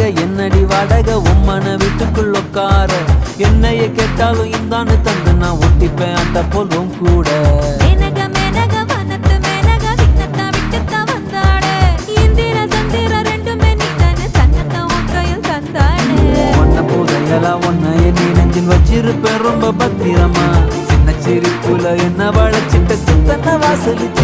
அழக என்னடி வாடகை உம்மன வீட்டுக்குள் உட்கார என்னைய கேட்டாலும் இந்தான்னு தந்து நான் ஒட்டிப்பேன் அந்த போலும் கூட உன்னைய நீ நெஞ்சில் வச்சிருப்பேன் ரொம்ப பத்திரமா சின்ன சிரிப்புல என்ன வளைச்சிட்ட சித்தன வாசலிச்ச